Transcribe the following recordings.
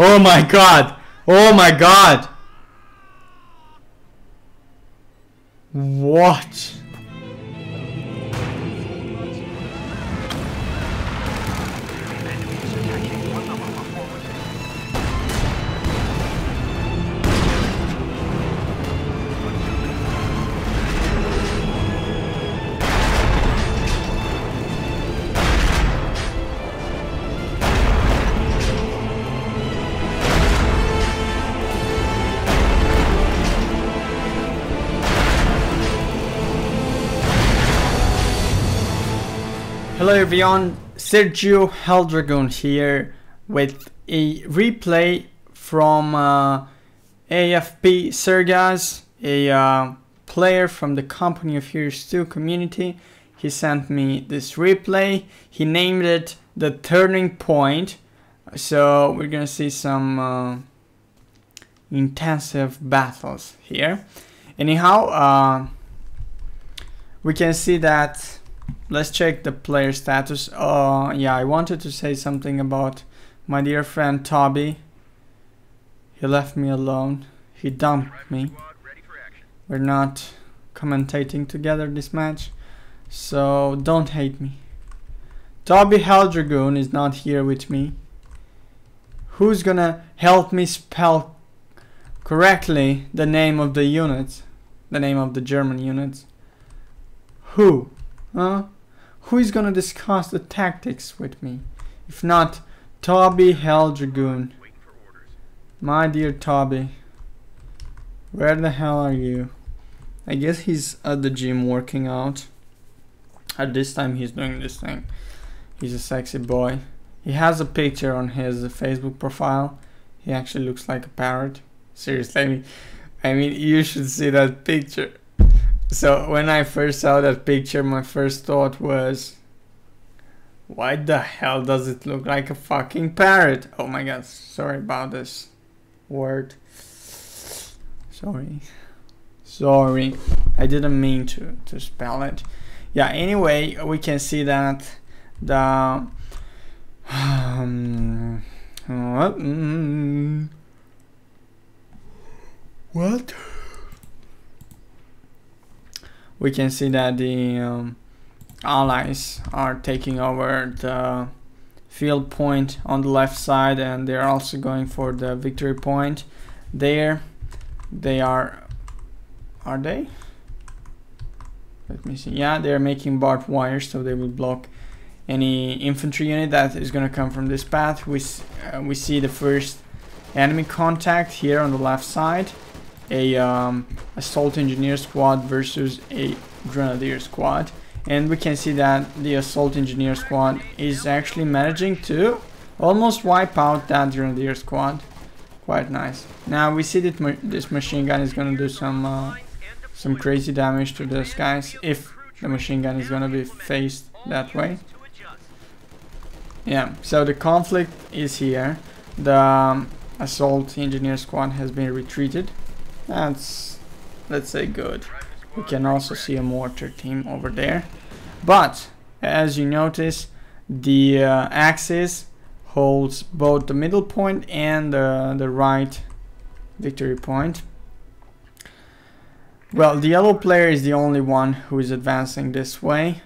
Oh my god! Oh my god! What? Hello everyone, Sergio Heldragon here with a replay from AFP Sergas, a player from the Company of Heroes 2 community. He sent me this replay. He named it The Turning Point. So we're gonna see some intensive battles here. Anyhow, we can see that. Let's check the player status. Yeah, I wanted to say something about my dear friend Toby. He left me alone. He dumped me. We're not commentating together this match, so don't hate me. Toby Heldragoon is not here with me. Who's gonna help me spell correctly the name of the units? The name of the German units? Who? Huh? Who is gonna discuss the tactics with me? If not, Toby Heldragoon. My dear Toby. Where the hell are you? I guess he's at the gym working out. At this time he's doing this thing. He's a sexy boy. He has a picture on his Facebook profile. He actually looks like a parrot. Seriously, I mean you should see that picture. So when I first saw that picture, my first thought was, why the hell does it look like a fucking parrot? Oh my god, sorry about this word. Sorry. I didn't mean to spell it. Yeah, anyway, we can see that the what? We can see that the allies are taking over the field point on the left side, and they're also going for the victory point. There they are they? Let me see. Yeah, they're making barbed wire, so they will block any infantry unit that is going to come from this path. We see the first enemy contact here on the left side. A assault engineer squad versus a grenadier squad, and we can see that the assault engineer squad is actually managing to almost wipe out that grenadier squad. Quite nice. Now we see that this machine gun is going to do some crazy damage to those guys if the machine gun is going to be faced that way. Yeah, so the conflict is here. The assault engineer squad has been retreated. That's, let's say, good. We can also see a mortar team over there, but as you notice, the Axis holds both the middle point and the right victory point. Well, the yellow player is the only one who is advancing this way,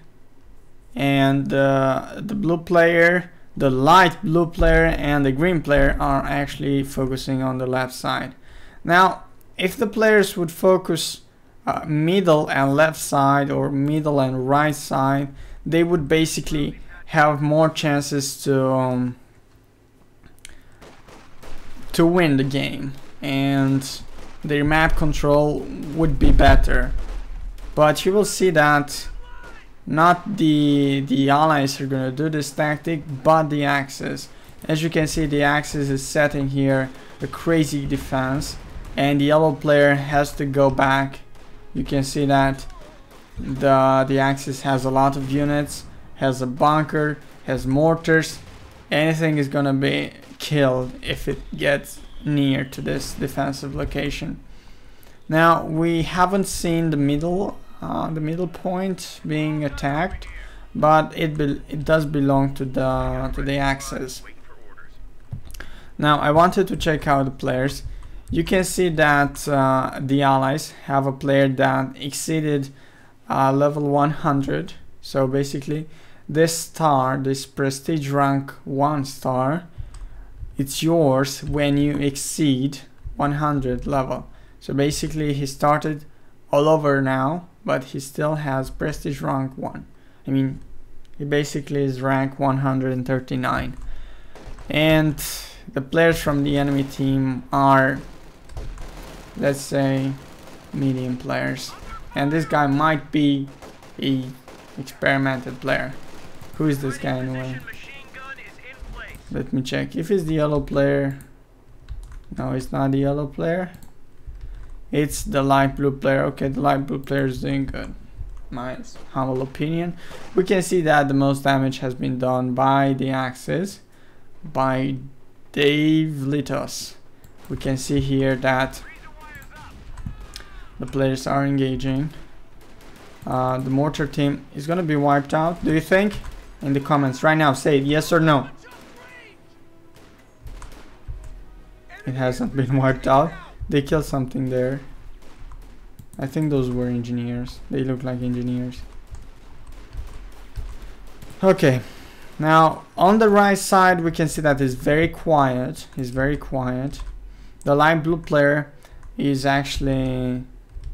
and the blue player, the light blue player, and the green player are actually focusing on the left side. Now, if the players would focus middle and left side, or middle and right side, they would basically have more chances to win the game, and their map control would be better. But you will see that not the allies are gonna do this tactic, but the Axis. As you can see, the Axis is setting here a crazy defense, and the yellow player has to go back. You can see that the Axis has a lot of units, has a bunker, has mortars. Anything is gonna be killed if it gets near to this defensive location. Now we haven't seen the middle point being attacked, but it does belong to the Axis. Now I wanted to check out the players. You can see that the allies have a player that exceeded level 100. So basically this star, this prestige rank 1 star, it's yours when you exceed 100 level. So basically he started all over now, but he still has prestige rank 1. I mean, he basically is rank 139. And the players from the enemy team are, let's say, medium players. And this guy might be a experimented player. Who is this guy anyway? Let me check. If it's the yellow player, no, it's not the yellow player. It's the light blue player. Okay, the light blue player is doing good. My humble opinion. We can see that the most damage has been done by the Axis, by Dave Litos. We can see here that the players are engaging. The mortar team is gonna be wiped out. Do you think? In the comments right now, say yes or no. It hasn't been wiped out. They killed something there. I think those were engineers. They look like engineers. Okay. Now on the right side we can see that it's very quiet. It's very quiet. The light blue player is actually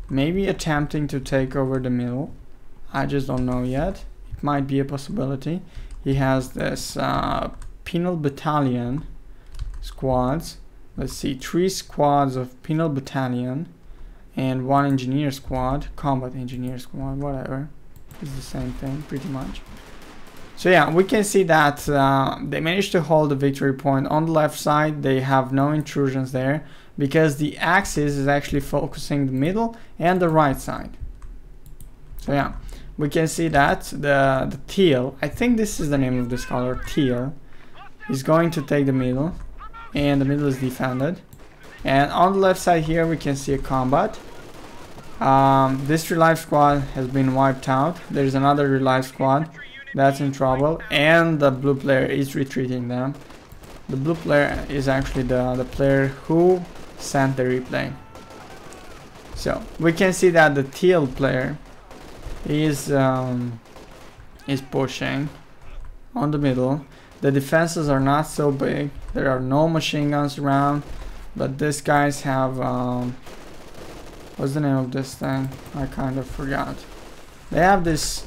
maybe attempting to take over the middle. I just don't know yet. It might be a possibility. He has this penal battalion squads. Let's see, 3 squads of penal battalion and 1 engineer squad, combat engineer squad, whatever. It's the same thing pretty much. So yeah, we can see that they managed to hold the victory point. On the left side they have no intrusions there because the Axis is actually focusing the middle and the right side. So yeah, we can see that the teal, I think this is the name of this color, teal, is going to take the middle, and the middle is defended. And on the left side here we can see a combat. This relive squad has been wiped out. There's another relive squad that's in trouble, and the blue player is retreating them. The blue player is actually the player who sent the replay. So we can see that the teal player is pushing on the middle. The defenses are not so big. There are no machine guns around, but these guys have what's the name of this thing? I kind of forgot. They have this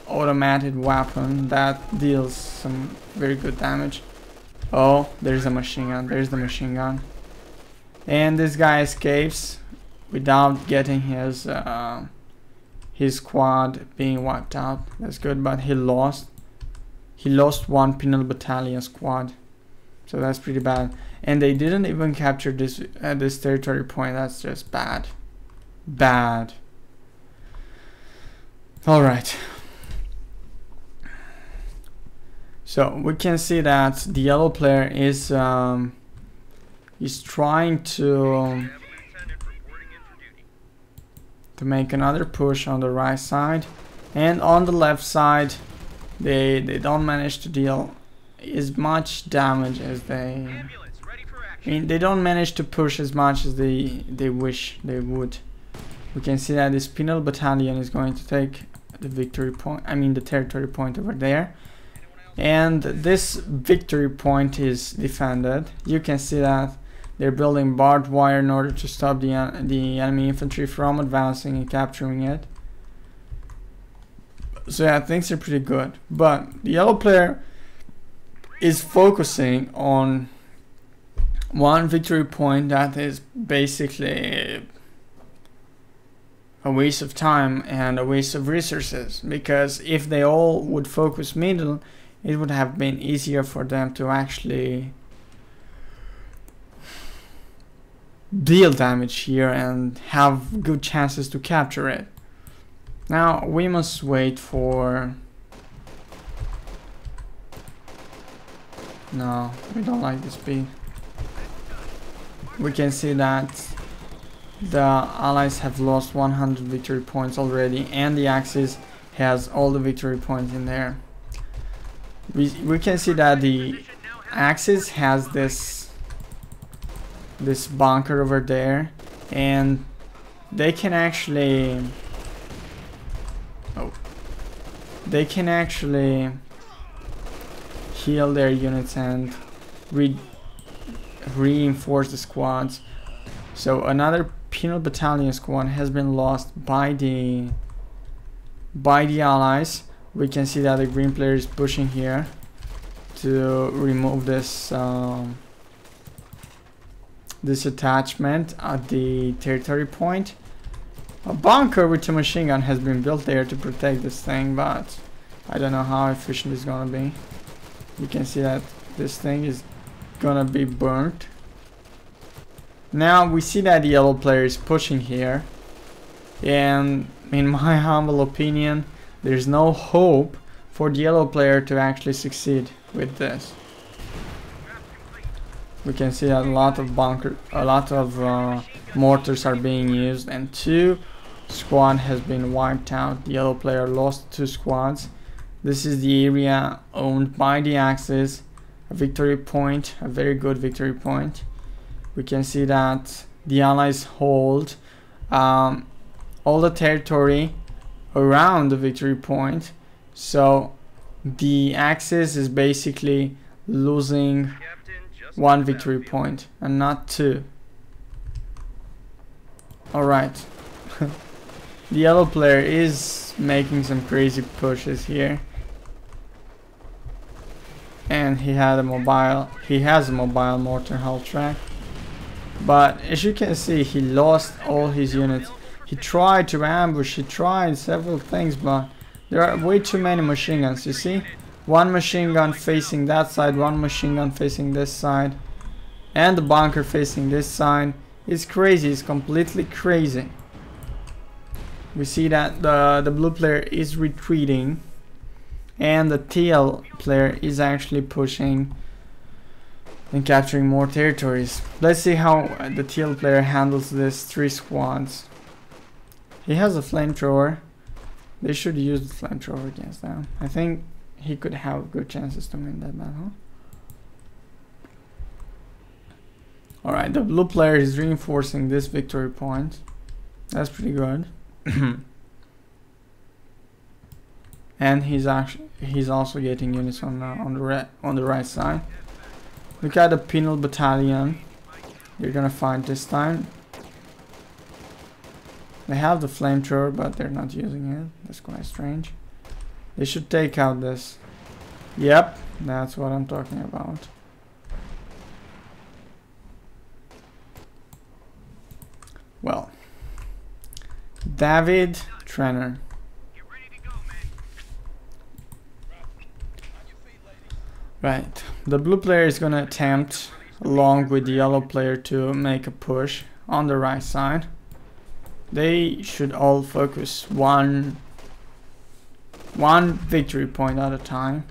automated weapon that deals some very good damage. Oh, there's a machine gun. There's the machine gun. And this guy escapes without getting his squad being wiped out. That's good, but he lost 1 penal battalion squad. So that's pretty bad. And they didn't even capture this territory point. That's just bad. Bad. Alright. So we can see that the yellow player is trying to make another push on the right side, and on the left side they don't manage to deal as much damage as they they don't manage to push as much as they wish they would. We can see that this penal battalion is going to take the victory point, I mean the territory point over there. And this victory point is defended. You can see that they're building barbed wire in order to stop the enemy infantry from advancing and capturing it. So yeah, things are pretty good. But the yellow player is focusing on one victory point that is basically a waste of time and a waste of resources. Because if they all would focus middle, it would have been easier for them to actually deal damage here and have good chances to capture it. Now we must wait for... No, we don't like this speed. We can see that the allies have lost 100 victory points already, and the Axis has all the victory points in there. We can see that the Axis has this bunker over there, and they can actually heal their units and reinforce the squads. So another penal battalion squad has been lost by the Allies. We can see that the green player is pushing here to remove this this attachment at the territory point. A bunker with a machine gun has been built there to protect this thing, but I don't know how efficient it's gonna be. You can see that this thing is gonna be burnt. Now we see that the yellow player is pushing here, and in my humble opinion, there's no hope for the yellow player to actually succeed with this. We can see that a lot of mortars are being used, and 2 squad has been wiped out. The yellow player lost 2 squads. This is the area owned by the Axis. A victory point, a very good victory point. We can see that the Allies hold all the territory around the victory point, so the Axis is basically losing 1 victory point and not 2. Alright. The yellow player is making some crazy pushes here, and he has a mobile mortar hull track, but as you can see, he lost all his units. He tried to ambush, he tried several things, but there are way too many machine guns. You see, 1 machine gun facing that side, 1 machine gun facing this side, and the bunker facing this side. It's crazy, it's completely crazy. We see that the blue player is retreating, and the teal player is actually pushing and capturing more territories. Let's see how the teal player handles this 3 squads. He has a flamethrower. They should use the flamethrower against them. I think he could have good chances to win that battle. Alright, the blue player is reinforcing this victory point. That's pretty good. And he's also getting units on the right side. Look at the penal battalion. They're gonna fight this time. They have the flamethrower, but they're not using it. That's quite strange. They should take out this. Yep, that's what I'm talking about. Well, David Trenner. Right, the blue player is gonna attempt, along with the yellow player, to make a push on the right side. They should all focus one victory point at a time.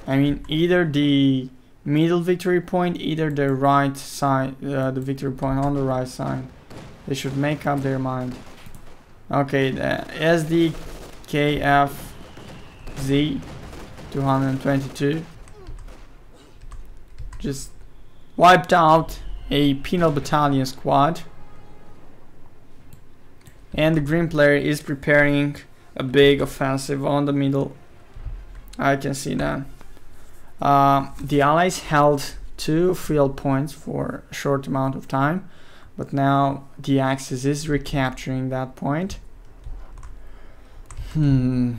I mean, either the middle victory point, either the right side, the victory point on the right side. They should make up their mind. Okay, the SDKFZ 222 just wiped out a penal battalion squad, and the green player is preparing a big offensive on the middle. I can see that. The Allies held 2 field points for a short amount of time, but now the Axis is recapturing that point. We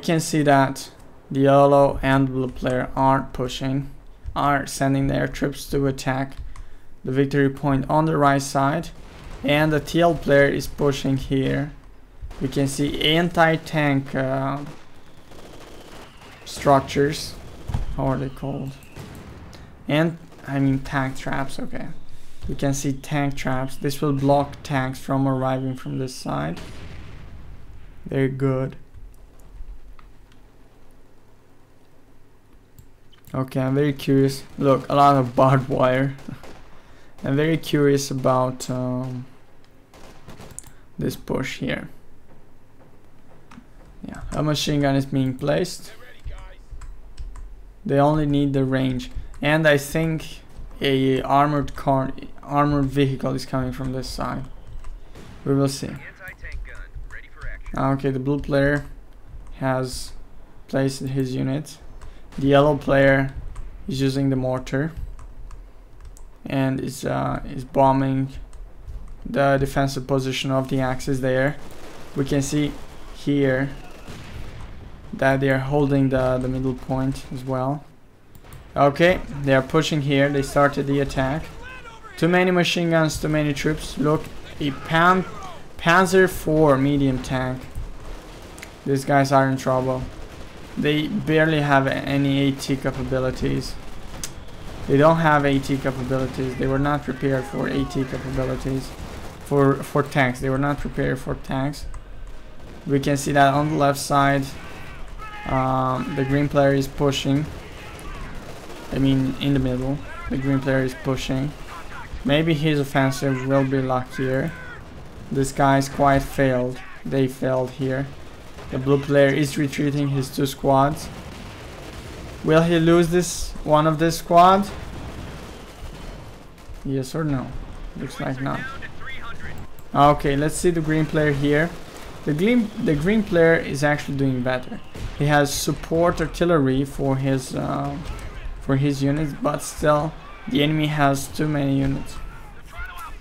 can see that the yellow and blue player are sending their troops to attack the victory point on the right side, and the teal player is pushing here. We can see anti-tank structures. How are they called? And I mean tank traps. Okay, we can see tank traps. This will block tanks from arriving from this side. Very good. Okay, I'm very curious. Look, a lot of barbed wire. I'm very curious about this push here. Yeah, a machine gun is being placed. They only need the range. And I think a armored vehicle is coming from this side. We will see. Okay, the blue player has placed his unit. The yellow player is using the mortar and is bombing the defensive position of the Axis there. We can see here that they are holding the middle point as well. Okay, they are pushing here. They started the attack. Too many machine guns, too many troops. Look, a Panzer IV medium tank. These guys are in trouble. They barely have any AT capabilities. They don't have AT capabilities. They were not prepared for AT capabilities. For tanks. They were not prepared for tanks. We can see that on the left side. The green player is pushing. I mean, in the middle. The green player is pushing. Maybe his offensive will be luckier. This guy's quite failed. They failed here. The blue player is retreating his 2 squads. Will he lose this one of this squad? Yes or no? Looks like not. Okay, let's see the green player here. The green player is actually doing better. He has support artillery for his units, but still the enemy has too many units.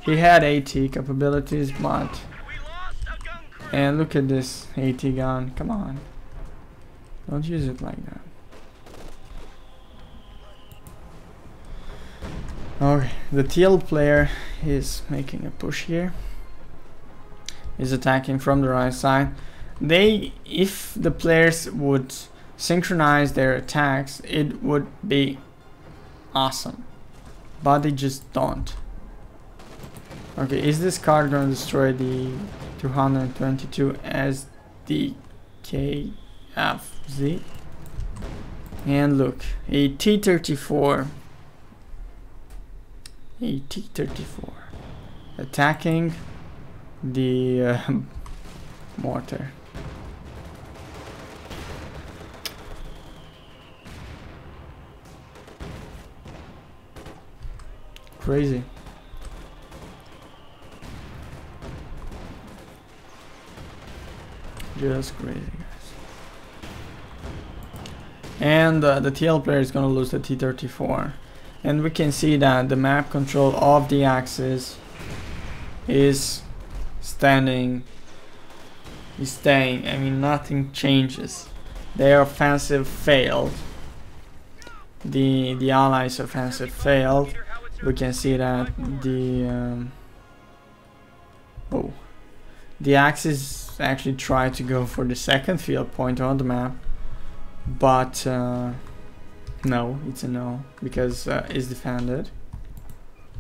He had AT capabilities, but and look at this AT gun. Come on, don't use it like that. Okay, the teal player is making a push here. Is attacking from the right side. If the players would synchronize their attacks, it would be awesome, but they just don't. Okay, is this car gonna destroy the 222 SDKFZ? And look, a T-34 attacking the mortar. Crazy. Just crazy, guys. And the TL player is gonna lose the T-34. And we can see that the map control of the Axis is staying. I mean, nothing changes. Their offensive failed. The Allies' offensive failed. We can see that the Axis actually tried to go for the second field point on the map, but no, it's a no, because it's defended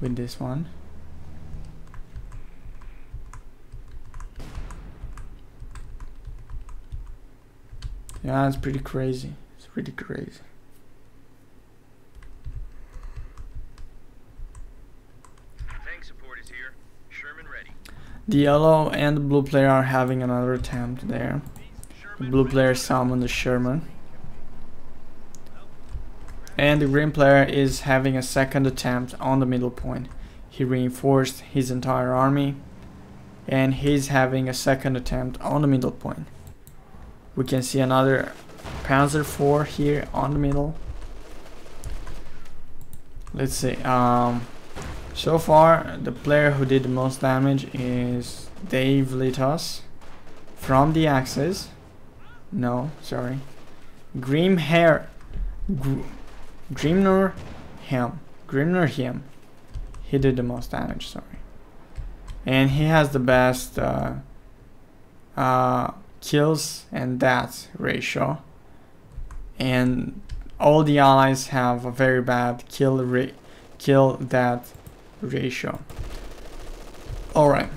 with this one. Yeah, it's pretty crazy. It's pretty crazy. Tank support is here. Sherman ready. The yellow and the blue player are having another attempt there. The blue player summoned the Sherman. And the green player is having a second attempt on the middle point. He reinforced his entire army. And he's having a second attempt on the middle point. We can see another Panzer IV here on the middle. Let's see. So far, the player who did the most damage is Dave Litos from the Axis. No, sorry. Grimnor him. He did the most damage, sorry. And he has the best kills and deaths ratio. And all the allies have a very bad kill death ratio. Alright.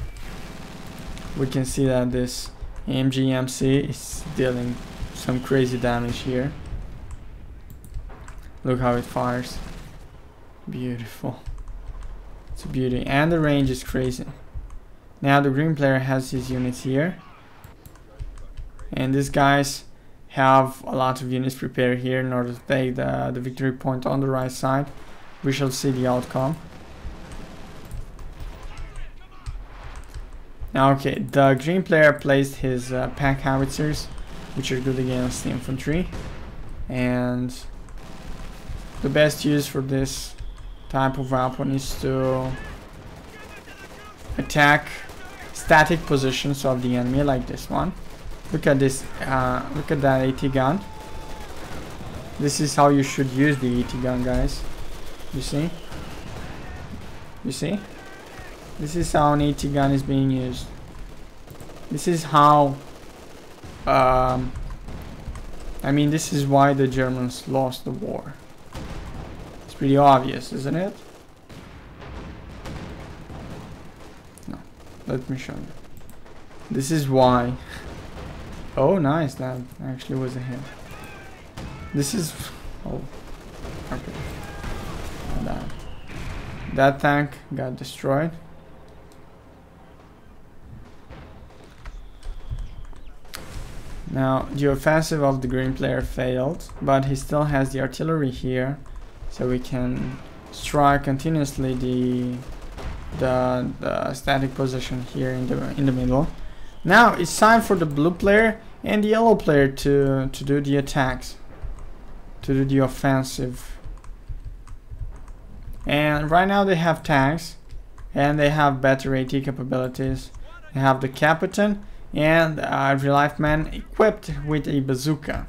We can see that this MGMC is dealing some crazy damage here. Look how it fires. Beautiful. It's a beauty. And the range is crazy. Now the green player has his units here. And these guys have a lot of units prepared here in order to take the victory point on the right side. We shall see the outcome. Now, okay, the green player placed his pack howitzers, which are good against the infantry, and the best use for this type of weapon is to attack static positions of the enemy, like this one. Look at this, look at that AT gun. This is how you should use the AT gun, guys. You see? You see? This is how an AT gun is being used. This is how I mean, this is why the Germans lost the war. It's pretty obvious, isn't it? No, let me show you. This is why. Oh, nice, that actually was a hit. This is, oh, okay. That tank got destroyed. Now, the offensive of the green player failed, but he still has the artillery here, so we can strike continuously the static position here in the middle. Now it's time for the blue player and the yellow player to do the attacks, to do the offensive. And right now they have tanks, and they have better AT capabilities. They have the captain and a real-life man equipped with a bazooka.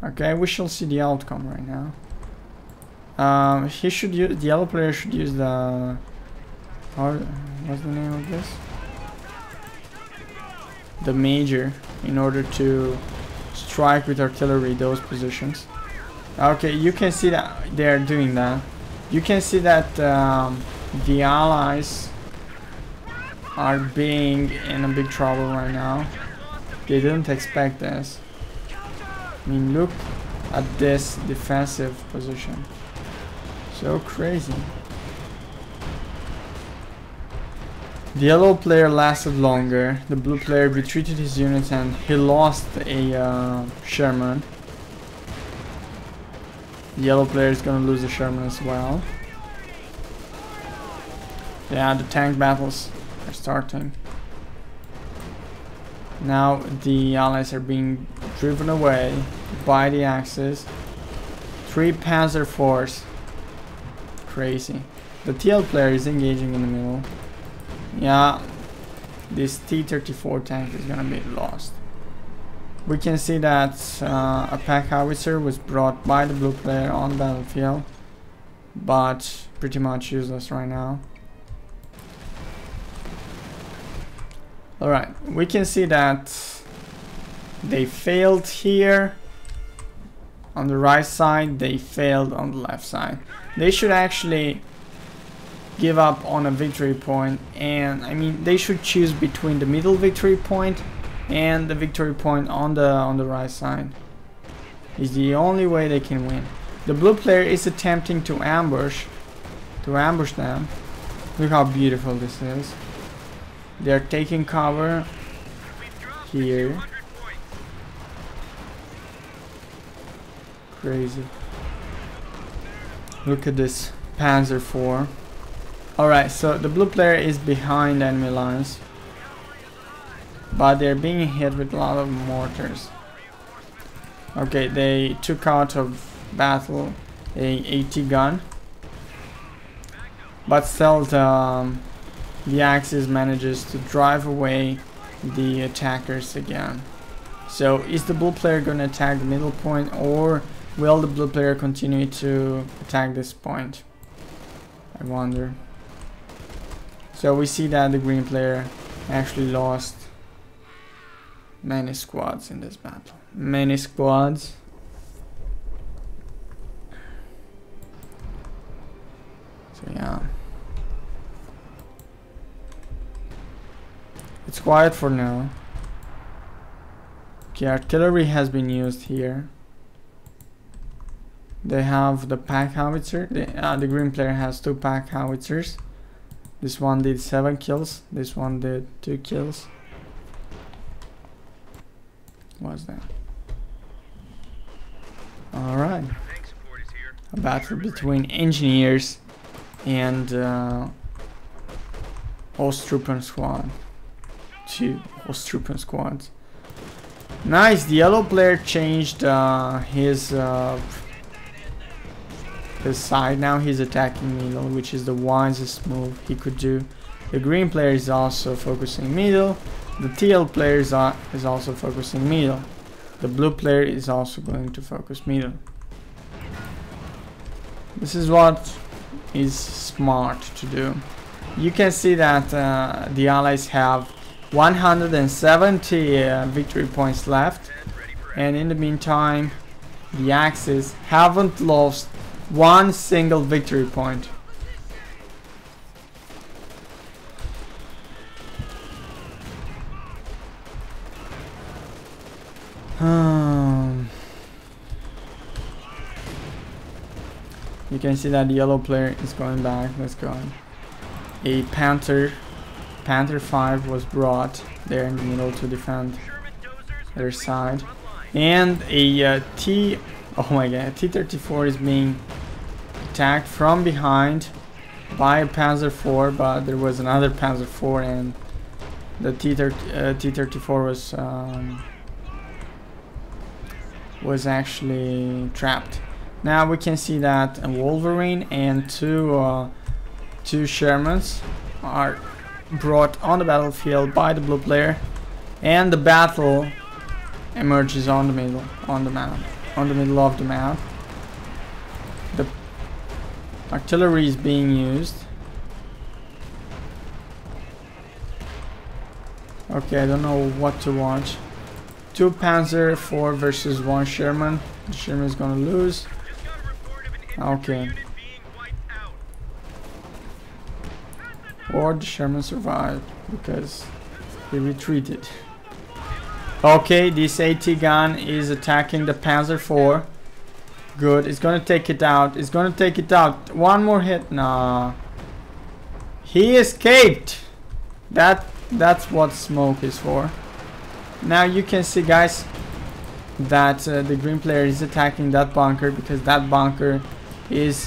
Okay, we shall see the outcome right now. He should use, the yellow player should use the, what's the name of this? The major, in order to strike with artillery those positions. Okay, you can see that they're doing that. You can see that the allies are being in a big trouble right now. They didn't expect this. I mean, look at this defensive position. So crazy. The yellow player lasted longer. The blue player retreated his units and he lost a Sherman. The yellow player is gonna lose the Sherman as well. Yeah, the tank battles are starting. Now the allies are being driven away by the Axis. 3 Panzer IVs. Crazy. The TL player is engaging in the middle. Yeah, this T-34 tank is gonna be lost. We can see that a pack howitzer was brought by the blue player on the battlefield, but pretty much useless right now. Alright, we can see that they failed here on the right side, they failed on the left side. They should actually give up on a victory point, and I mean they should choose between the middle victory point and the victory point on the right side. It's the only way they can win. The blue player is attempting to ambush them. Look how beautiful this is. They're taking cover here. Crazy. Look at this Panzer IV. Alright, so the blue player is behind enemy lines, but they're being hit with a lot of mortars. Okay, they took out of battle a AT gun, but still the Axis manages to drive away the attackers again. So is the blue player going to attack the middle point, or will the blue player continue to attack this point? I wonder. So we see that the green player actually lost many squads in this battle. Many squads. So yeah. It's quiet for now. Okay, artillery has been used here. They have the pack howitzer. The green player has 2 pack howitzers. This one did 7 kills. This one did 2 kills. a battle between engineers and Ostruppen squad. 2 Ostruppen squads. Nice. The yellow player changed his side. Now he's attacking middle, which is the wisest move he could do. The green player is also focusing middle. The teal player is also focusing middle. The blue player is also going to focus middle. This is what is smart to do. You can see that the Allies have 170 victory points left, and in the meantime the Axis haven't lost one single victory point. You can see that the yellow player is going back. Let's go. A Panther 5 was brought there in the middle to defend their side, and a T-34 is being attacked from behind by a Panzer 4, but there was another Panzer 4 and the T-34 was actually trapped. Now we can see that a Wolverine and two Shermans are brought on the battlefield by the blue player, and the battle emerges on the middle of the map. The artillery is being used. Okay, I don't know what to watch. 2 Panzer 4 versus 1 Sherman. The Sherman is gonna lose. Okay. Or the Sherman survived because he retreated. Okay, this AT gun is attacking the Panzer 4. Good, it's gonna take it out. It's gonna take it out. One more hit. Nah. He escaped. That's what smoke is for. Now you can see, guys, that the green player is attacking that bunker because that bunker is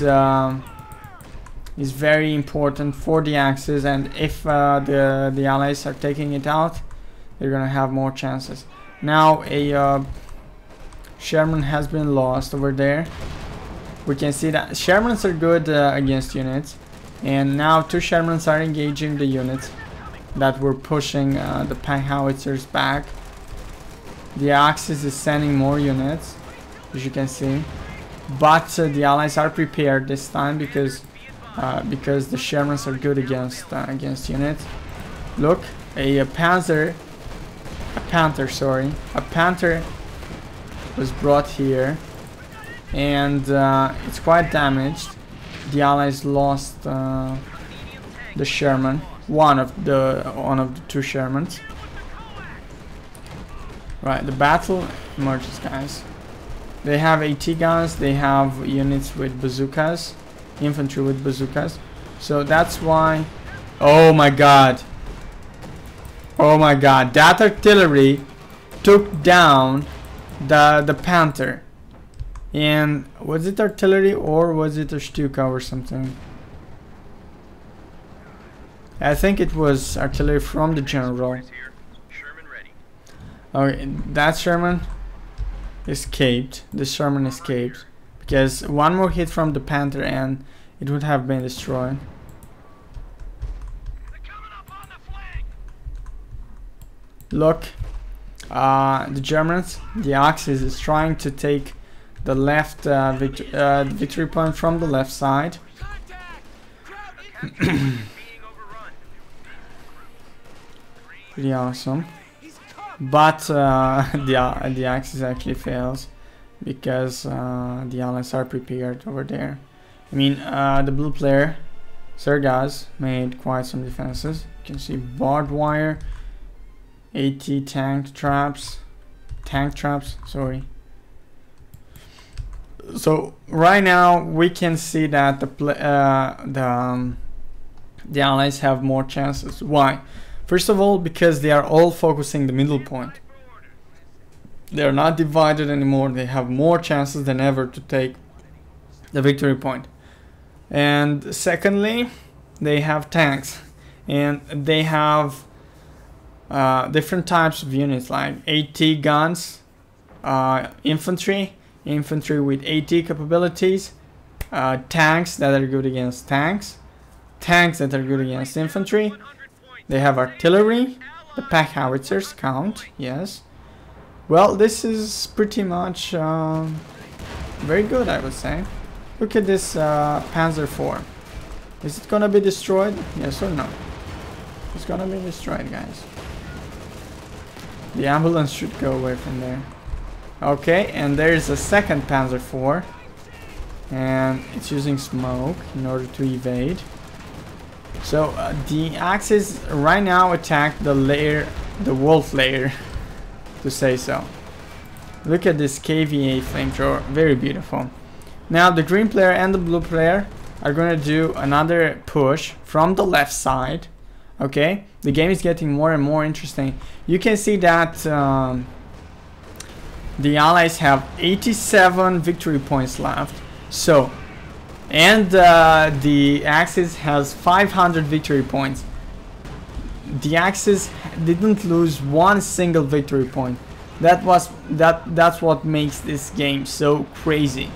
very important for the Axis, and if the Allies are taking it out, they're gonna have more chances. Now a Sherman has been lost over there. We can see that Shermans are good against units, and now 2 Shermans are engaging the units that were pushing the howitzers back. The Axis is sending more units, as you can see, but the Allies are prepared this time because the Shermans are good against units. Look, a Panther was brought here, and it's quite damaged. The Allies lost the Sherman, one of the 2 Shermans. Right, the battle emerges, guys. They have AT guns, they have units with bazookas, infantry with bazookas. So that's why. Oh my god. Oh my god. That artillery took down the Panther. And was it artillery or was it a Stuka or something? I think it was artillery from the general. Okay, that Sherman escaped. The Sherman escaped because one more hit from the Panther and it would have been destroyed. Look, the Germans, the Axis is trying to take the left victory point from the left side. Pretty awesome. But the Axis actually fails because the Allies are prepared over there. I mean, the blue player, Sergaz, made quite some defenses. You can see barbed wire, AT tank traps, sorry. So right now we can see that the Allies have more chances. Why? First of all, because they are all focusing the middle point. They are not divided anymore. They have more chances than ever to take the victory point. And secondly, they have tanks, and they have different types of units like AT guns, infantry with AT capabilities, tanks that are good against tanks that are good against infantry. They have artillery, the pack howitzers count, yes. Well, this is pretty much very good, I would say. Look at this Panzer IV. Is it gonna be destroyed? Yes or no? It's gonna be destroyed, guys. The ambulance should go away from there. Okay, and there's a second Panzer IV. And it's using smoke in order to evade. So the Axis right now attack the layer, the wolf layer, to say so. Look at this KVA flamethrower, very beautiful. Now the green player and the blue player are going to do another push from the left side. Okay, the game is getting more and more interesting. You can see that the Allies have 87 victory points left. So, and the Axis has 500 victory points. The Axis didn't lose one single victory point. That's what makes this game so crazy.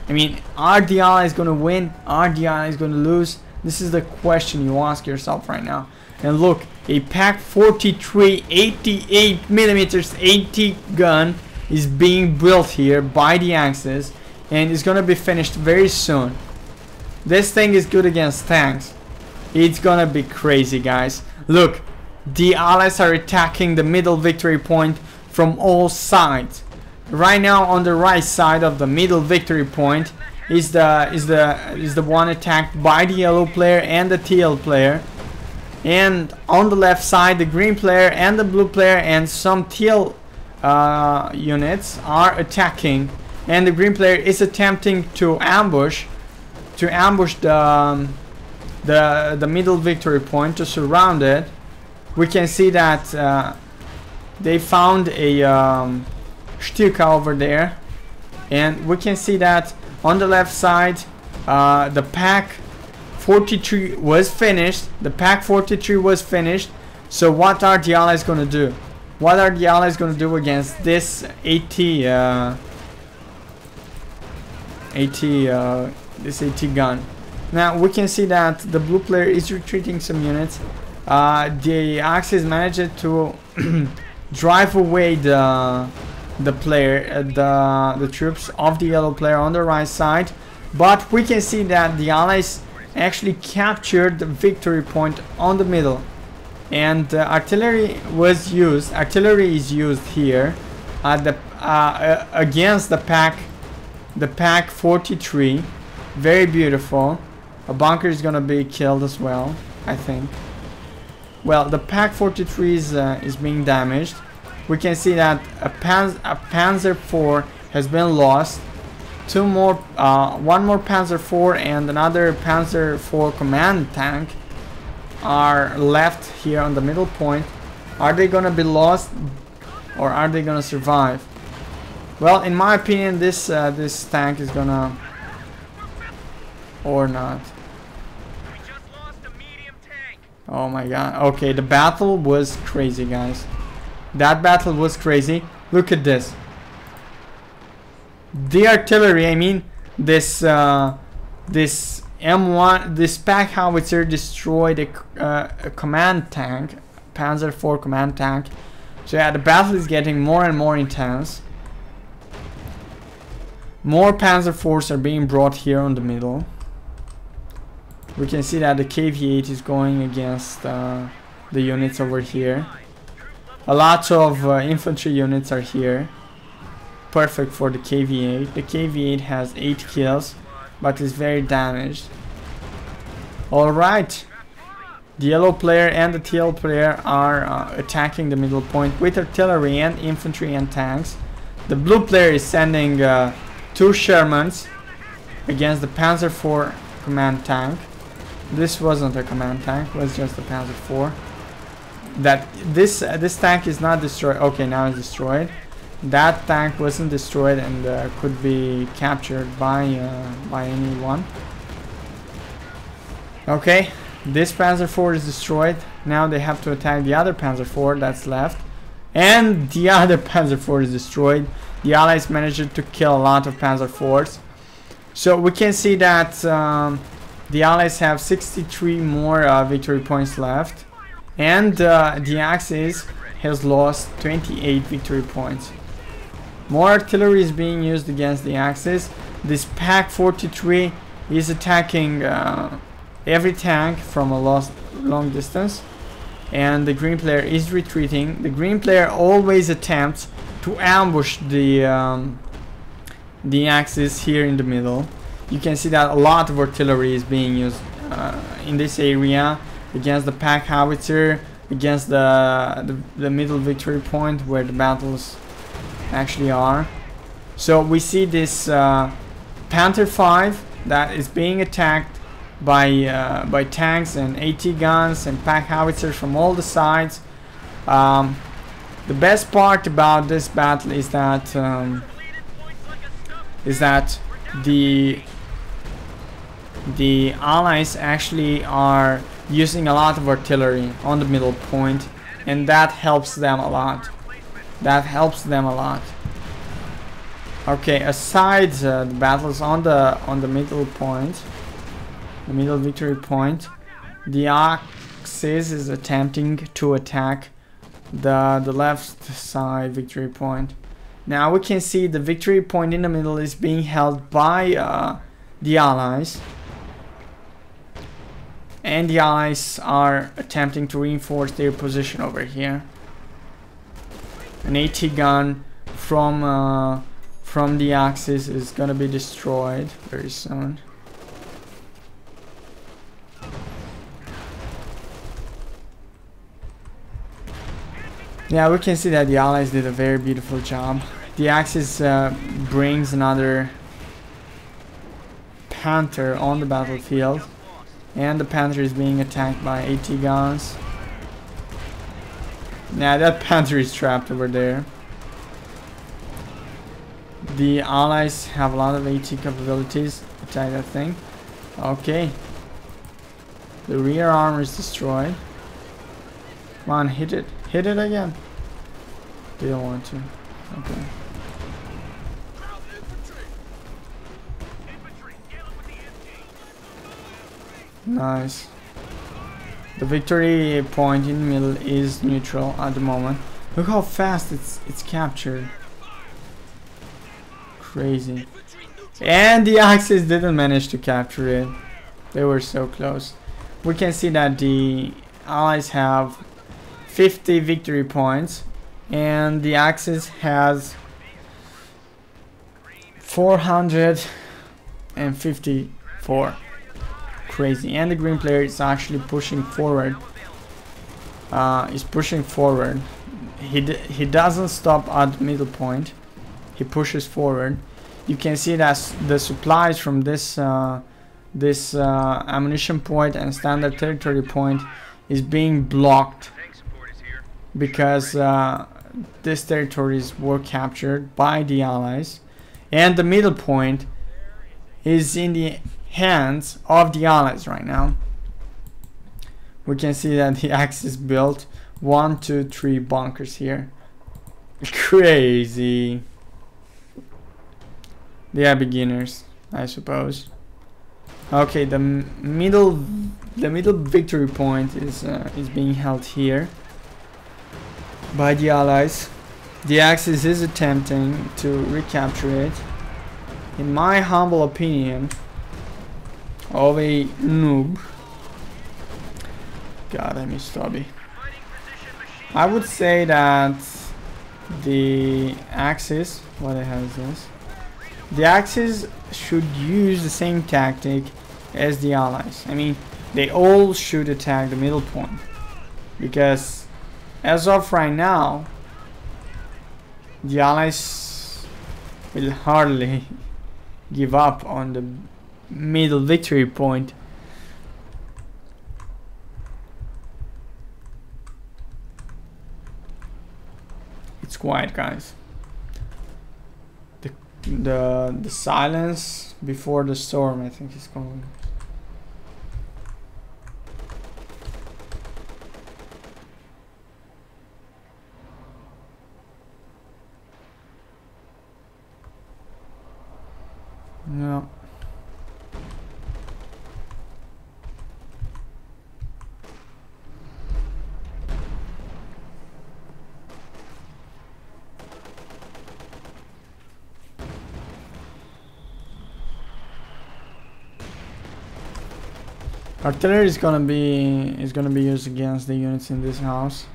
I mean, are the Allies gonna win? Are the Allies gonna lose? This is the question you ask yourself right now. And look, a Pak 43 88mm AT gun is being built here by the Axis, and it's gonna be finished very soon. This thing is good against tanks. It's gonna be crazy, guys. Look, the Allies are attacking the middle victory point from all sides. Right now, on the right side of the middle victory point is the one attacked by the yellow player and the teal player. And on the left side, the green player and the blue player and some teal units are attacking, and the green player is attempting to ambush the middle victory point, to surround it. We can see that they found a Styrka over there, and we can see that on the left side the Pak 43 was finished. The Pak 43 was finished. So what are the Allies gonna do? What are the Allies gonna do against this this AT gun? Now we can see that the blue player is retreating some units. The Axis managed to drive away the troops of the yellow player on the right side, but we can see that the Allies actually captured the victory point on the middle, and artillery was used. Artillery is used here at the against the Pak 43. Very beautiful. A bunker is gonna be killed as well, I think. Well, the Pak 43 is being damaged. We can see that a Panzer IV has been lost. One more Panzer IV and another Panzer IV command tank are left here on the middle point. Are they gonna be lost, or are they gonna survive? Well, in my opinion, this tank is gonna, or not. Oh my god. Okay, the battle was crazy, guys. That battle was crazy. Look at this. The artillery, I mean, this M1, this Pak howitzer destroyed a command tank, Panzer IV command tank. So yeah, the battle is getting more and more intense. More Panzer IVs are being brought here on the middle. We can see that the KV-8 is going against the units over here. A lot of infantry units are here. Perfect for the KV-8. The KV-8 has 8 kills, but is very damaged. Alright. The yellow player and the teal player are attacking the middle point with artillery and infantry and tanks. The blue player is sending 2 Shermans against the Panzer IV command tank. This wasn't a command tank, it was just a Panzer IV. That this tank is not destroyed. Okay, now it's destroyed. that tank wasn't destroyed and could be captured by anyone. Okay, this Panzer IV is destroyed. Now they have to attack the other Panzer IV that's left, and the other Panzer IV is destroyed. The Allies managed to kill a lot of Panzer IVs. So we can see that the Allies have 63 more victory points left, and the Axis has lost 28 victory points. More artillery is being used against the Axis. This Pak 43 is attacking every tank from a long distance, and the green player is retreating. The green player always attempts to ambush the Axis here in the middle. You can see that a lot of artillery is being used in this area against the Pak howitzer, against the middle victory point where the battles actually are. So we see this Panther 5 that is being attacked by tanks and AT guns and Pak howitzers from all the sides. The best part about this battle is that the Allies actually are using a lot of artillery on the middle point, and that helps them a lot. Okay, aside the battles on the middle point, the middle victory point, the Axis is attempting to attack the left side victory point. Now we can see the victory point in the middle is being held by the Allies, and the Allies are attempting to reinforce their position over here. An AT gun from the Axis is gonna be destroyed very soon. Yeah, we can see that the Allies did a very beautiful job. The Axis brings another Panther on the battlefield, and the Panther is being attacked by AT guns. Yeah, that Panther is trapped over there. The Allies have a lot of AT capabilities. Attack that thing. Okay. The rear armor is destroyed. Come on, hit it. Hit it again. They don't want to. Okay. Nice. The victory point in the middle is neutral at the moment. Look how fast it's captured. Crazy. And the Axis didn't manage to capture it. They were so close. We can see that the Allies have 50 victory points and the Axis has 454. Crazy. And the green player is actually pushing forward. He's pushing forward. He doesn't stop at the middle point. He pushes forward. You can see that the supplies from this ammunition point and standard territory point is being blocked because these territories were captured by the Allies, and the middle point is in the hands of the Allies right now. We can see that the Axis built 1, 2, 3 bunkers here. Crazy. They are beginners, I suppose. Okay, the middle victory point is being held here by the Allies. The Axis is attempting to recapture it. In my humble opinion of a noob. God, I miss Toby. I would say that the Axis, what the hell is this? The Axis should use the same tactic as the Allies. I mean, they all should attack the middle point, because as of right now, the Allies will hardly give up on the middle victory point. It's quiet, guys. the silence before the storm, I think it's called. No. Artillery is gonna be used against the units in this house.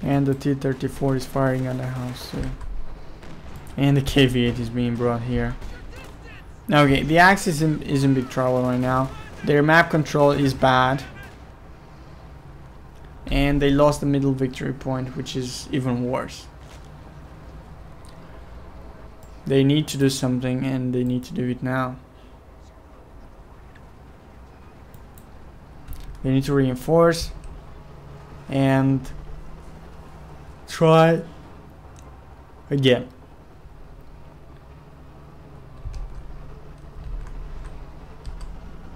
And the T-34 is firing on the house too. And the KV-8 is being brought here. Okay, the Axis is in big trouble right now. Their map control is bad. And they lost the middle victory point, which is even worse. They need to do something, and they need to do it now. They need to reinforce and try again.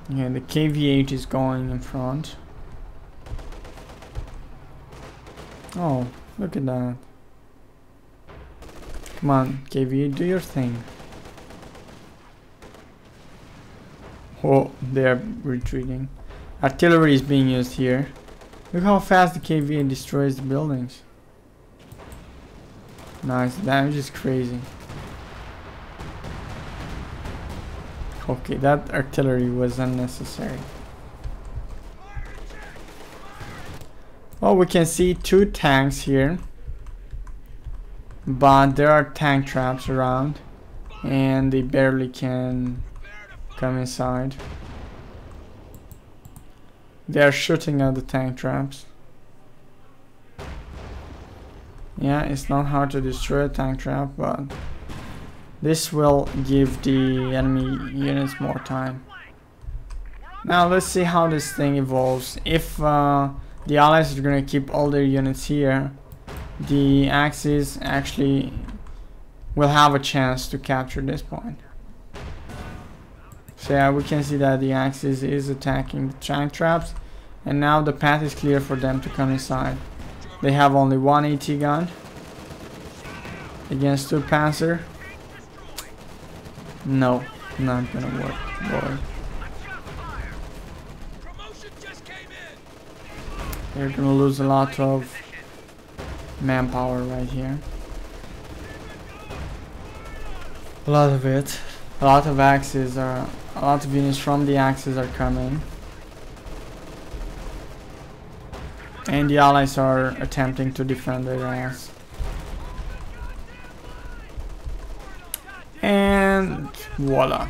Yeah, the KV-8 is going in front. Oh, look at that. Come on, KV-8, do your thing. Oh, they're retreating. Artillery is being used here. Look how fast the KV-8 destroys the buildings. Nice, the damage is crazy. Okay, that artillery was unnecessary. Oh, we can see 2 tanks here. But there are tank traps around. And they barely can come inside. They are shooting at the tank traps. Yeah, it's not hard to destroy a tank trap, but this will give the enemy units more time. Now let's see how this thing evolves. If the Allies are going to keep all their units here, the Axis actually will have a chance to capture this point. So yeah, we can see that the Axis is attacking the tank traps, and now the path is clear for them to come inside. They have only 1 AT gun against 2 Panzer. No, not gonna work, boy. They're gonna lose a lot of manpower right here. A lot of it. A lot of Axis are, a lot of units from the Axis are coming. And the Allies are attempting to defend their ass. And voila.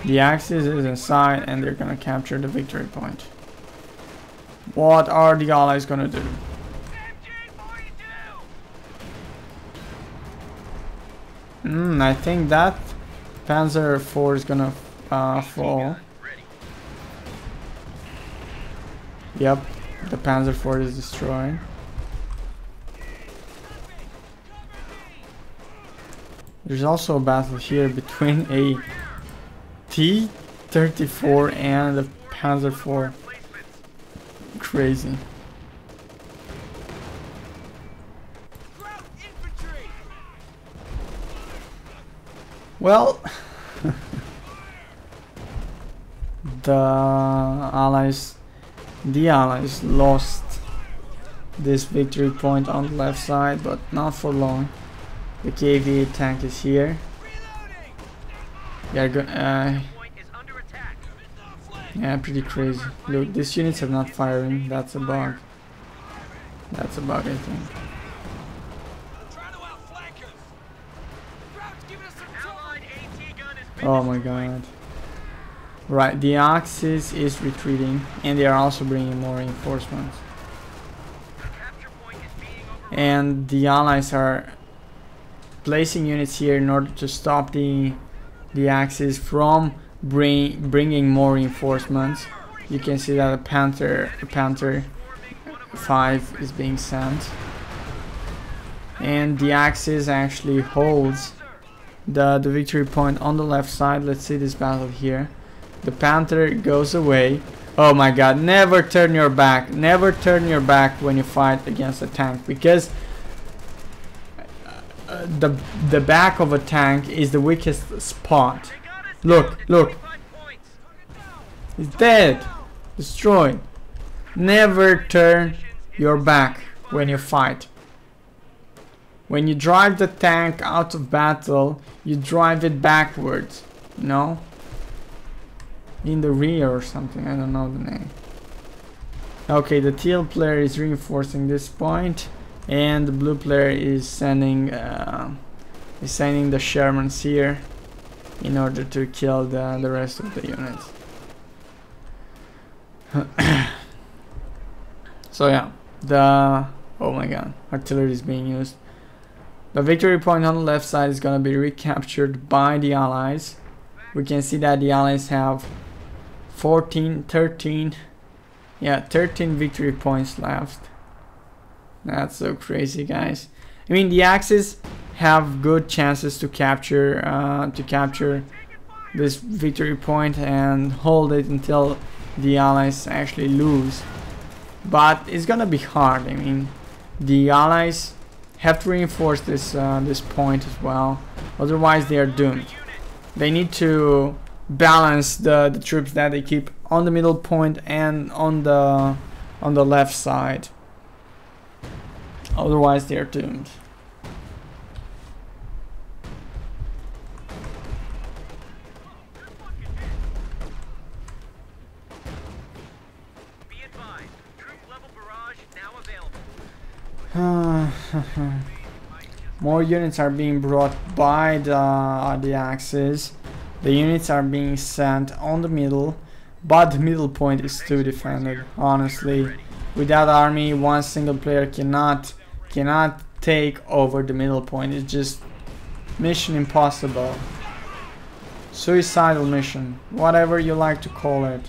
The Axis is inside and they're gonna capture the victory point. What are the Allies gonna do? I think that Panzer IV is gonna fall. Yep, the Panzer IV is destroyed. There's also a battle here between a T-34 and a Panzer IV. Crazy. Well, the Allies lost this victory point on the left side, but not for long. The KV-8 tank is here. Yeah, pretty crazy. Look, these units are not firing. That's a bug. That's a bug, I think. Oh my god. Right, the Axis is retreating, and they are also bringing more reinforcements. And the Allies are placing units here in order to stop the Axis from bringing more reinforcements. You can see that a Panther 5 is being sent. and the Axis actually holds the victory point on the left side. Let's see this battle here. The Panther goes away. Oh my god, never turn your back. Never turn your back when you fight against a tank, because the back of a tank is the weakest spot. Look, look. He's dead. Destroyed. Never turn your back when you fight. When you drive the tank out of battle, you drive it backwards, you know? In the rear or something, I don't know the name. Okay, the teal player is reinforcing this point, and the blue player is sending the Shermans here in order to kill the rest of the units. So yeah, oh my god, artillery is being used. The victory point on the left side is gonna be recaptured by the Allies. We can see that the Allies have 13 victory points left. That's so crazy, guys. I mean, the Axis have good chances to capture this victory point and hold it until the Allies actually lose. But it's gonna be hard. I mean, the Allies have to reinforce this point as well. Otherwise, they are doomed. They need to balance the troops that they keep on the middle point and on the left side. Otherwise, they are doomed. More units are being brought by the Axis. The units are being sent on the middle, but the middle point is too defended. Honestly, with that army, one single player cannot take over the middle point. It's just mission impossible. Suicidal mission, whatever you like to call it.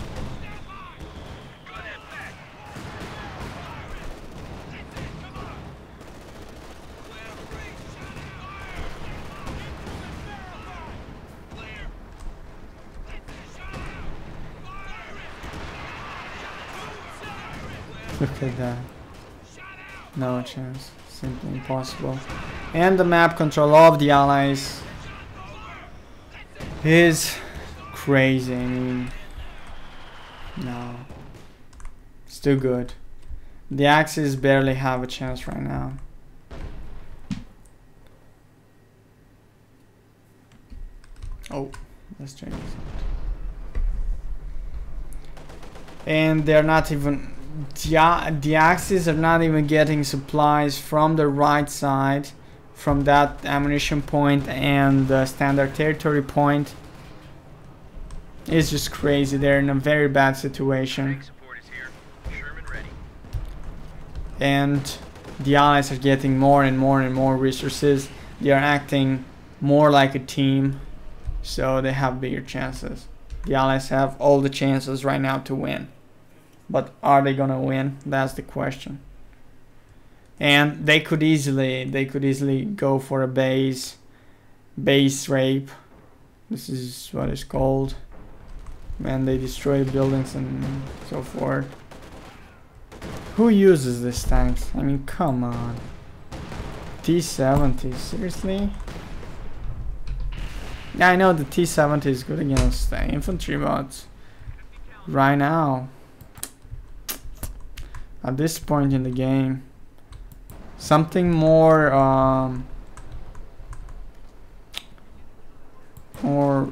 Look at that. No chance. Simply impossible. And the map control of the Allies is crazy. I mean, no. It's too good. The Axis barely have a chance right now. Oh, let's change this. And they're not even... The Axis are not even getting supplies from the right side, from that ammunition point and the standard territory point. It's just crazy. They're in a very bad situation. And the Allies are getting more and more resources. They are acting more like a team, so they have bigger chances. The Allies have all the chances right now to win. But are they gonna win? That's the question. And they could easily go for a base rape. This is what it's called when they destroy buildings and so forth. Who uses these tanks? I mean, come on. T-70, seriously? Yeah, I know the T-70 is good against infantry, but right now, at this point in the game, something more or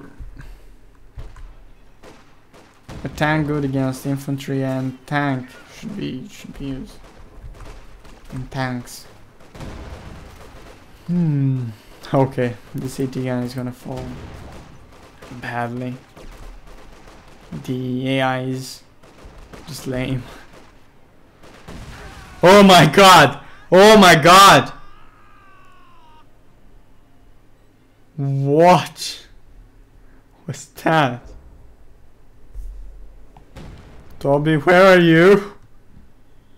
a tank good against infantry and tank should be used. And tanks. Okay, the CT gun is gonna fall badly. The AI is just lame. Oh my god! Oh my god! What was that? Toby, where are you?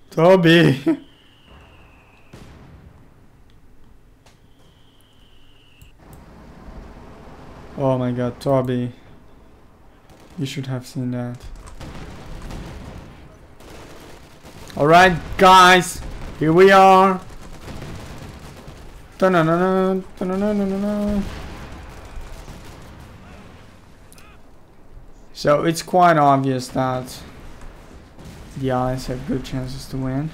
Toby! Oh my god, Toby. You should have seen that. Alright, guys. Here we are. Ta-na-na-na, ta-na-na-na-na. So it's quite obvious that the Allies have good chances to win.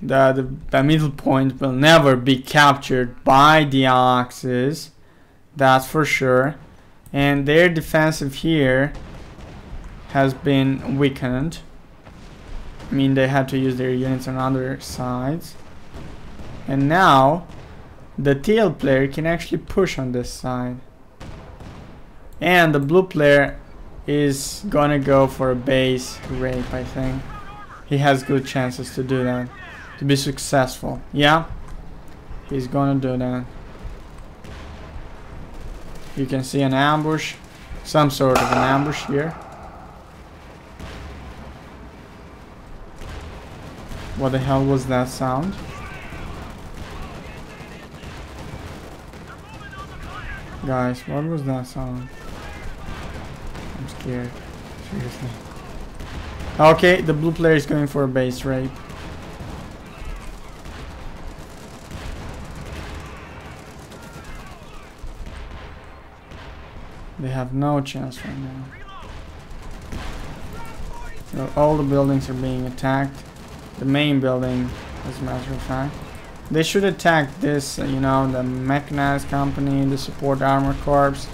The middle point will never be captured by the Axis, that's for sure. And their defensive here has been weakened. I mean, they had to use their units on other sides. And now the teal player can actually push on this side. And the blue player is gonna go for a base rape, I think. He has good chances to do that, to be successful. Yeah, he's gonna do that. You can see an ambush, some sort of an ambush here. What the hell was that sound? Guys, what was that sound? I'm scared, seriously. Okay, the blue player is going for a base rape. They have no chance right now. So all the buildings are being attacked. The main building, as a matter of fact. They should attack this, you know, the mechanized company, the support armor corps.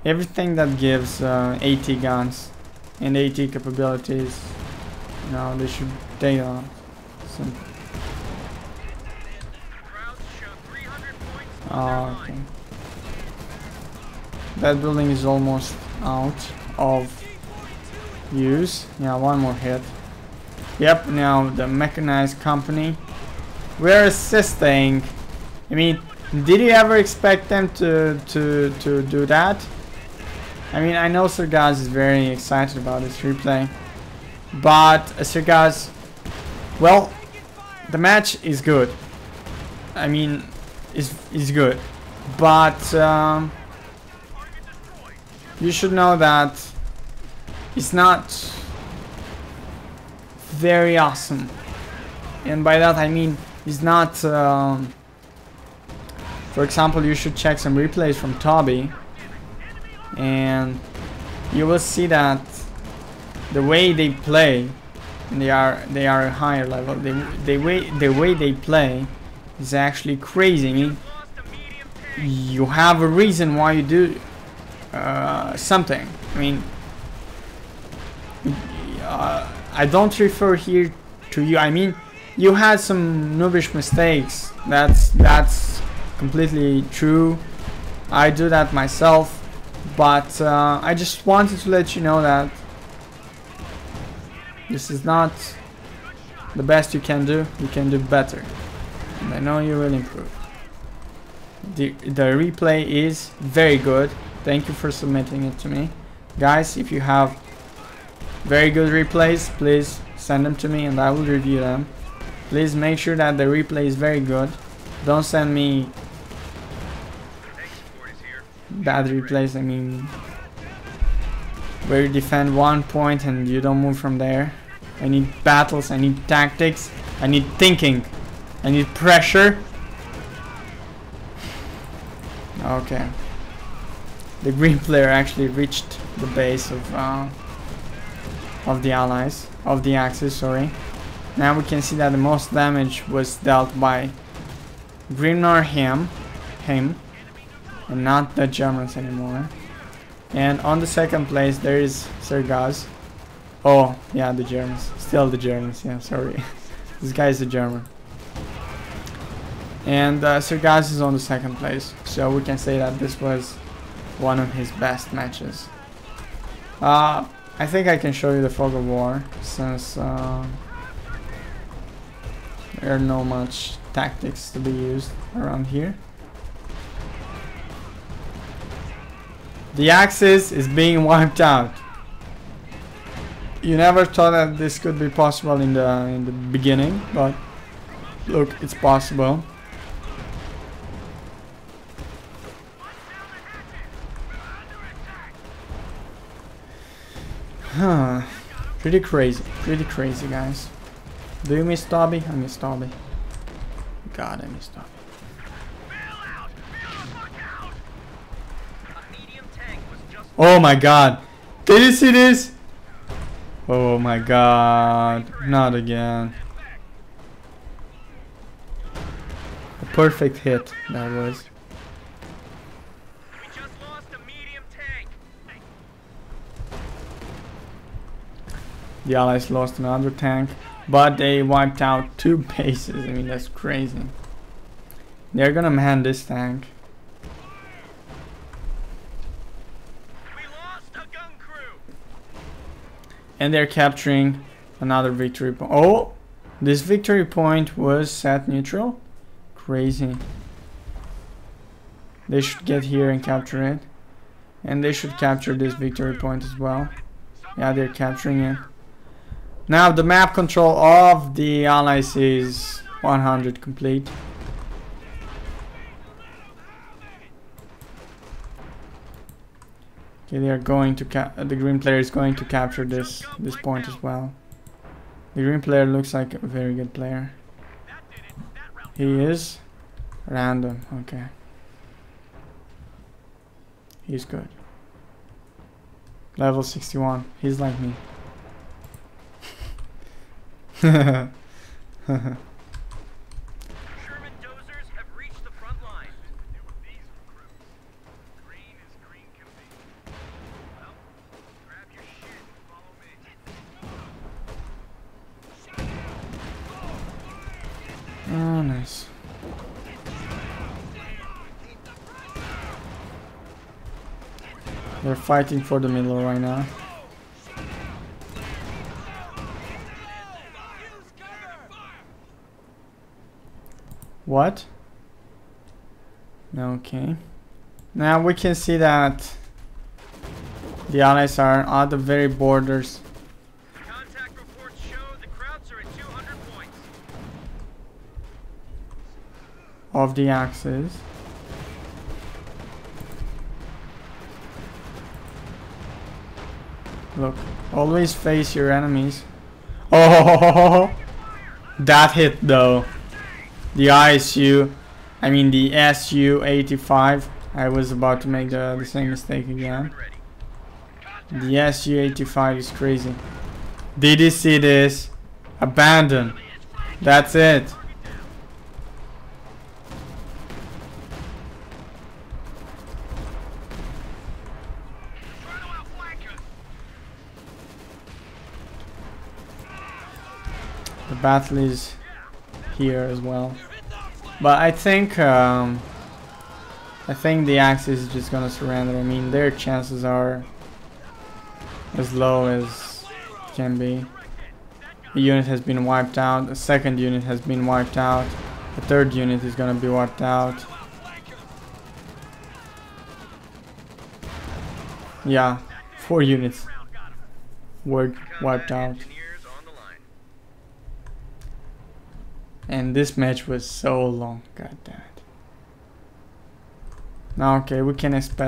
Everything that gives AT guns and AT capabilities, you know, they should take on. So. Oh, okay. That building is almost out of use. Yeah, one more hit. Yep, now the mechanized company. We're assisting. I mean, did you ever expect them to do that? I mean, I know Sir Gaz is very excited about this replay, but Sir Gaz, well, the match is good. I mean, is good, but you should know that it's not very awesome, and by that I mean it's not. For example, you should check some replays from Toby, and you will see that the way they play, and they are a higher level. The way they play is actually crazy. I mean, you have a reason why you do something. I mean, I don't refer here to you. I mean, you had some noobish mistakes. That's completely true. I do that myself, but I just wanted to let you know that this is not the best you can do. You can do better, and I know you will improve. The replay is very good. Thank you for submitting it to me, guys. If you have very good replays, please send them to me and I will review them. Please make sure that the replay is very good. Don't send me bad replays. I mean, where you defend one point and you don't move from there. I need battles, I need tactics, I need thinking, I need pressure. Okay. The green player actually reached the base of the Allies, of the Axis, sorry. Now we can see that the most damage was dealt by Grimnar him, and not the Germans anymore. And on the second place there is Sir Gaz. Oh, yeah, the Germans. Still the Germans, yeah, sorry. This guy is a German. And Sir Gaz is on the second place. So we can say that this was one of his best matches. I think I can show you the fog of war, since there are no much tactics to be used around here. The Axis is being wiped out. You never thought that this could be possible in the beginning, but look, it's possible. Huh. Pretty crazy, guys. Do you miss Dobby? I miss Dobby. God, I miss Dobby. Oh my god. Did you see this? Oh my god. Not again. A perfect hit that was. The Allies lost another tank, but they wiped out 2 bases. I mean, that's crazy. They're gonna man this tank. And they're capturing another victory point. Oh, this victory point was set neutral. Crazy. They should get here and capture it. And they should capture this victory point as well. Yeah, they're capturing it. Now the map control of the Allies is 100 complete. Okay, they are going to the green player is going to capture this point as well. The green player looks like a very good player. He is random. Okay, he's good. Level 61. He's like me. German dozers have reached the front line. These recruits. Green is green can be. Well, grab your shit and follow me. Oh, nice. They're fighting for the middle right now. What? Okay. Now we can see that the Allies are at the very borders. Contact reports show the Krauts are at 200 points. Of the Axis. Look, always face your enemies. Oh, that hit though. The ISU, I mean the SU-85. I was about to make the same mistake again. The SU-85 is crazy. Did you see this? Abandon. That's it. The battle is here as well, but I think the Axis is just gonna surrender. I mean, their chances are as low as can be. A unit has been wiped out, a second unit has been wiped out, the third unit is gonna be wiped out. Yeah, 4 units were wiped out. And this match was so long, god damn it. Now, okay, we can expect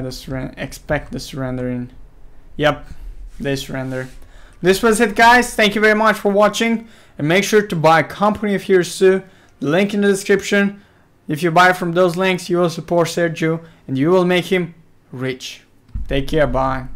the surrendering. Yep, they surrender. This was it, guys. Thank you very much for watching. And make sure to buy Company of Heroes 2. The link in the description. If you buy from those links, you will support Sergio and you will make him rich. Take care, bye.